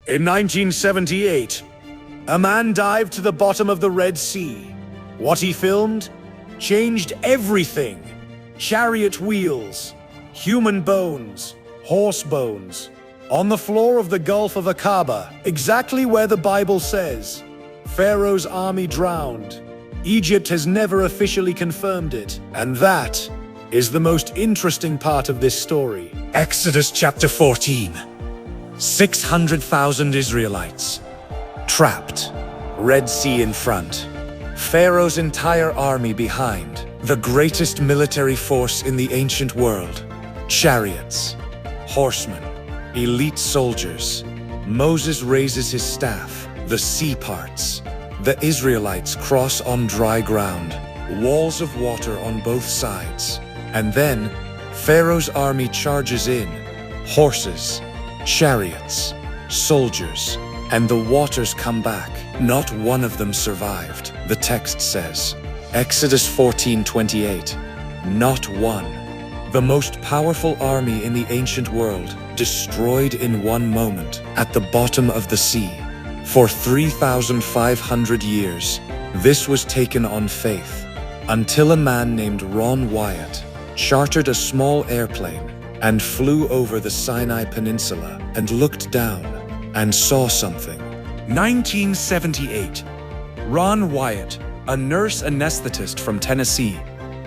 In 1978, a man dived to the bottom of the Red Sea. What he filmed changed everything. Chariot wheels, human bones, horse bones. On the floor of the Gulf of Aqaba, exactly where the Bible says, Pharaoh's army drowned. Egypt has never officially confirmed it, and that is the most interesting part of this story. Exodus chapter 14. 600,000 Israelites trapped. Red Sea in front. Pharaoh's entire army behind. The greatest military force in the ancient world. Chariots, horsemen, elite soldiers. Moses raises his staff. The sea parts. The Israelites cross on dry ground. Walls of water on both sides. And then, Pharaoh's army charges in. Horses, chariots, soldiers, and the waters come back. Not one of them survived, the text says. Exodus 14:28. Not one. The most powerful army in the ancient world, destroyed in one moment, at the bottom of the sea. For 3,500 years, this was taken on faith, until a man named Wyatt chartered a small airplane and flew over the Sinai Peninsula and looked down and saw something. 1978. Wyatt, a nurse anesthetist from Tennessee,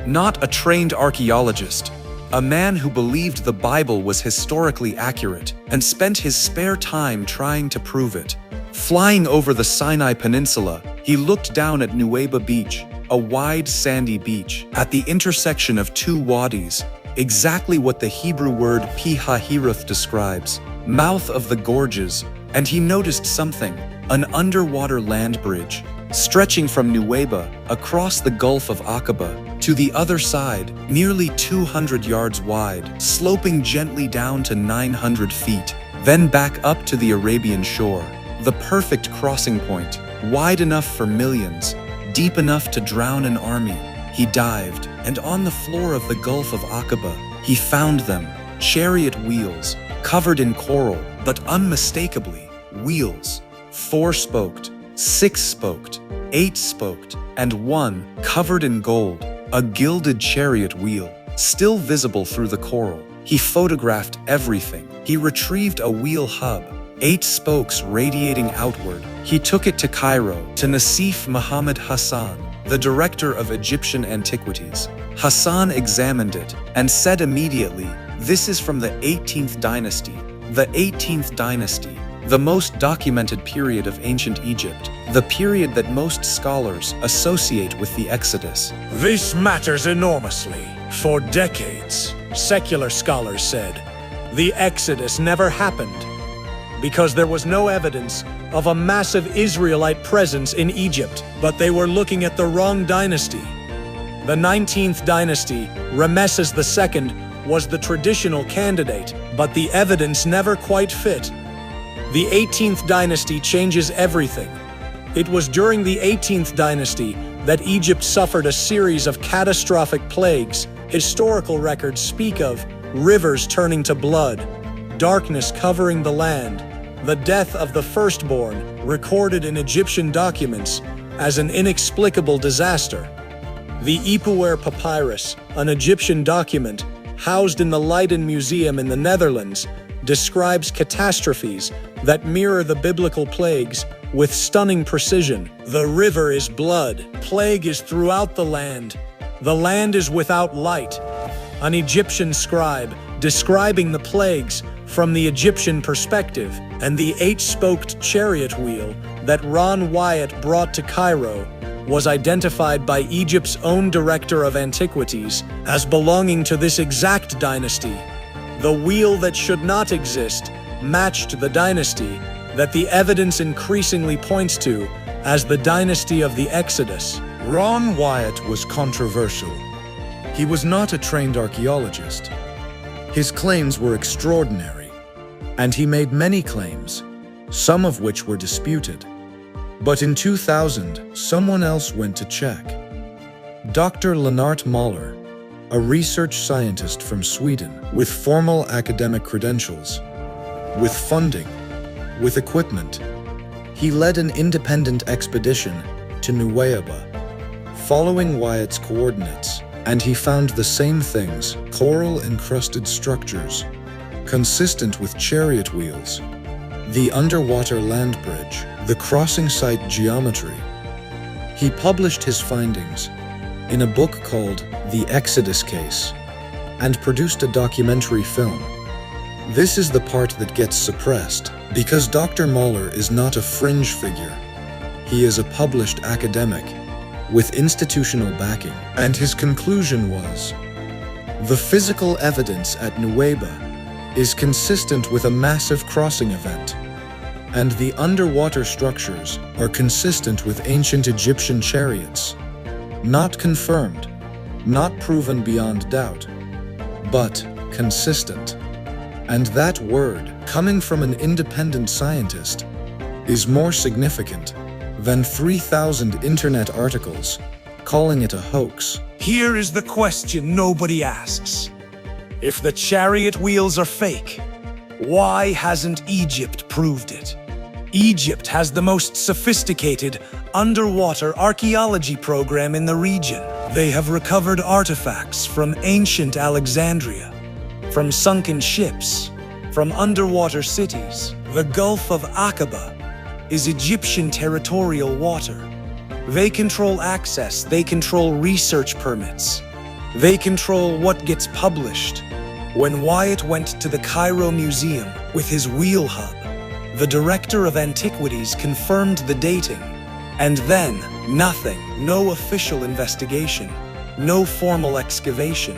not a trained archaeologist, a man who believed the Bible was historically accurate and spent his spare time trying to prove it. Flying over the Sinai Peninsula, he looked down at Nuweiba Beach, a wide sandy beach at the intersection of two wadis, exactly what the Hebrew word Pi-hahiroth describes, mouth of the gorges, and he noticed something, an underwater land bridge, stretching from Nuweiba across the Gulf of Aqaba to the other side, nearly 200 yards wide, sloping gently down to 900 feet, then back up to the Arabian shore. The perfect crossing point, wide enough for millions, deep enough to drown an army. He dived, and on the floor of the Gulf of Aqaba, he found them, chariot wheels, covered in coral, but unmistakably, wheels. 4-spoked, 6-spoked, 8-spoked, and one covered in gold, a gilded chariot wheel, still visible through the coral. He photographed everything. He retrieved a wheel hub, 8 spokes radiating outward. He took it to Cairo, to Nasif Muhammad Hassan, the director of Egyptian antiquities. Hassan examined it and said immediately, "This is from the 18th dynasty. The 18th dynasty, the most documented period of ancient Egypt, the period that most scholars associate with the Exodus." This matters enormously. For decades, secular scholars said, the Exodus never happened, because there was no evidence of a massive Israelite presence in Egypt, but they were looking at the wrong dynasty. The 19th dynasty, Ramesses II, was the traditional candidate, but the evidence never quite fit. The 18th dynasty changes everything. It was during the 18th dynasty that Egypt suffered a series of catastrophic plagues. Historical records speak of rivers turning to blood, darkness covering the land, the death of the firstborn, recorded in Egyptian documents as an inexplicable disaster. The Ipuwer Papyrus, an Egyptian document housed in the Leiden Museum in the Netherlands, describes catastrophes that mirror the biblical plagues with stunning precision. The river is blood. Plague is throughout the land. The land is without light. An Egyptian scribe describing the plagues from the Egyptian perspective, and the 8-spoked chariot wheel that Wyatt brought to Cairo was identified by Egypt's own director of antiquities as belonging to this exact dynasty. The wheel that should not exist matched the dynasty that the evidence increasingly points to as the dynasty of the Exodus. Wyatt was controversial. He was not a trained archaeologist. His claims were extraordinary, and he made many claims, some of which were disputed. But in 2000, someone else went to check. Dr. Lennart Mahler, a research scientist from Sweden with formal academic credentials. With funding, with equipment. He led an independent expedition to Nuweiba, following Wyatt's coordinates, and he found the same things, coral-encrusted structures, consistent with chariot wheels, the underwater land bridge, the crossing site geometry. He published his findings in a book called The Exodus Case and produced a documentary film. This is the part that gets suppressed because Dr. Mahler is not a fringe figure. He is a published academic with institutional backing, and his conclusion was, the physical evidence at Nuweiba is consistent with a massive crossing event, and the underwater structures are consistent with ancient Egyptian chariots. Not confirmed, not proven beyond doubt, but consistent. And that word, coming from an independent scientist, is more significant than 3,000 internet articles calling it a hoax. Here is the question nobody asks. If the chariot wheels are fake, why hasn't Egypt proved it? Egypt has the most sophisticated underwater archaeology program in the region. They have recovered artifacts from ancient Alexandria, from sunken ships, from underwater cities. The Gulf of Aqaba is Egyptian territorial water. They control access, they control research permits, they control what gets published. When Wyatt went to the Cairo Museum with his wheel hub, the director of antiquities confirmed the dating, and then nothing, no official investigation, no formal excavation,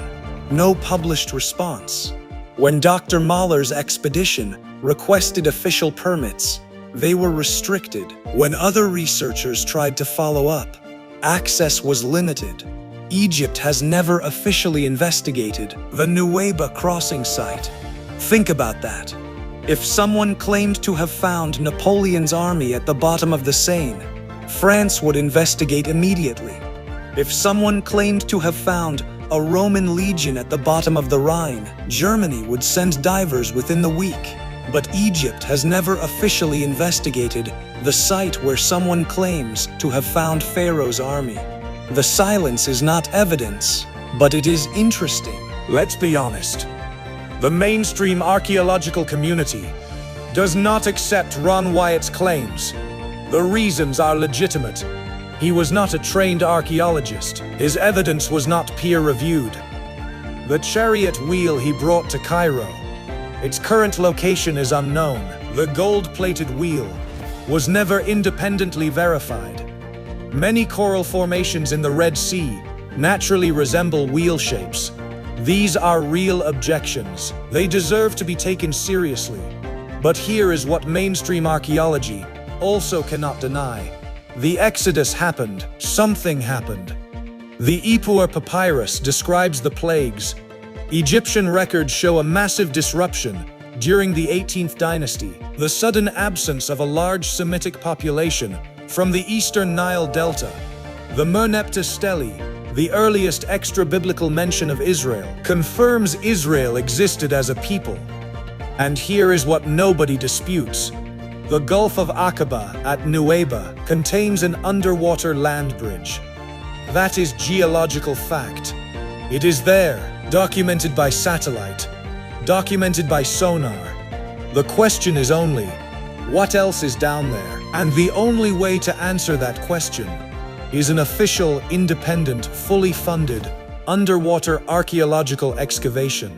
no published response. When Dr. Mahler's expedition requested official permits, they were restricted. When other researchers tried to follow up, access was limited. Egypt has never officially investigated the Nuweiba crossing site. Think about that. If someone claimed to have found Napoleon's army at the bottom of the Seine, France would investigate immediately. If someone claimed to have found a Roman legion at the bottom of the Rhine, Germany would send divers within the week. But Egypt has never officially investigated the site where someone claims to have found Pharaoh's army. The silence is not evidence, but it is interesting. Let's be honest. The mainstream archaeological community does not accept Ron Wyatt's claims. The reasons are legitimate. He was not a trained archaeologist. His evidence was not peer-reviewed. The chariot wheel he brought to Cairo, its current location is unknown. The gold-plated wheel was never independently verified. Many coral formations in the Red Sea naturally resemble wheel shapes. These are real objections. They deserve to be taken seriously. But here is what mainstream archaeology also cannot deny. The Exodus happened. Something happened. The Ipuwer Papyrus describes the plagues. Egyptian records show a massive disruption during the 18th dynasty, the sudden absence of a large Semitic population from the eastern Nile Delta. The Merneptah Stele, the earliest extra-biblical mention of Israel, confirms Israel existed as a people. And here is what nobody disputes. The Gulf of Aqaba at Nuweiba contains an underwater land bridge. That is geological fact. It is there, documented by satellite, documented by sonar. The question is only, what else is down there? And the only way to answer that question is an official, independent, fully funded, underwater archaeological excavation,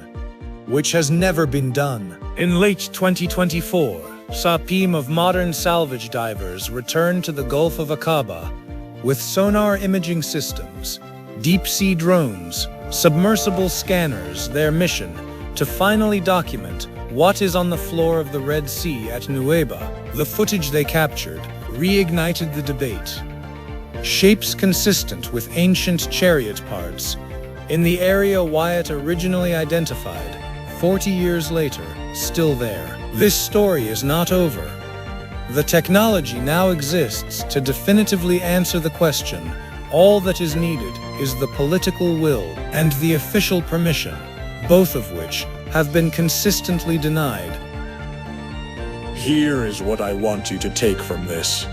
which has never been done. In late 2024, a team of modern salvage divers returned to the Gulf of Aqaba with sonar imaging systems, deep-sea drones, submersible scanners. Their mission to finally document what is on the floor of the Red Sea at Nuweiba. The footage they captured reignited the debate. Shapes consistent with ancient chariot parts in the area Wyatt originally identified, 40 years later, still there. This story is not over. The technology now exists to definitively answer the question. All that is needed is the political will and the official permission, both of which have been consistently denied. Here is what I want you to take from this.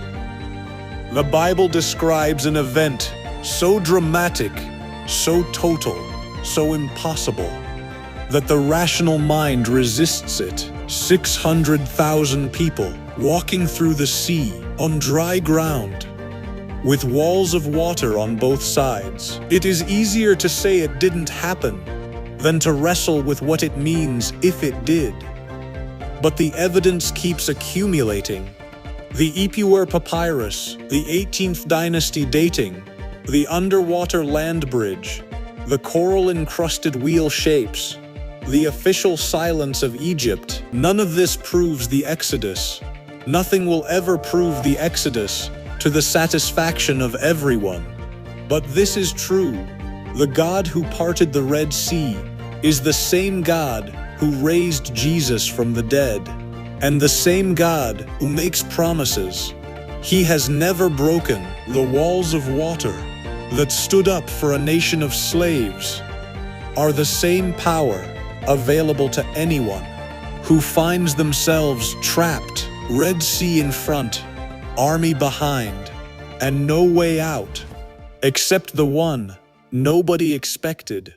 The Bible describes an event so dramatic, so total, so impossible, that the rational mind resists it. 600,000 people walking through the sea on dry ground, with walls of water on both sides. It is easier to say it didn't happen than to wrestle with what it means if it did. But the evidence keeps accumulating. The Ipuwer Papyrus, the 18th dynasty dating, the underwater land bridge, the coral-encrusted wheel shapes, the official silence of Egypt, none of this proves the Exodus. Nothing will ever prove the Exodus to the satisfaction of everyone. But this is true. The God who parted the Red Sea is the same God who raised Jesus from the dead, and the same God who makes promises. He has never broken the walls of water that stood up for a nation of slaves, are the same power available to anyone who finds themselves trapped, Red Sea in front, army behind, and no way out, except the one nobody expected.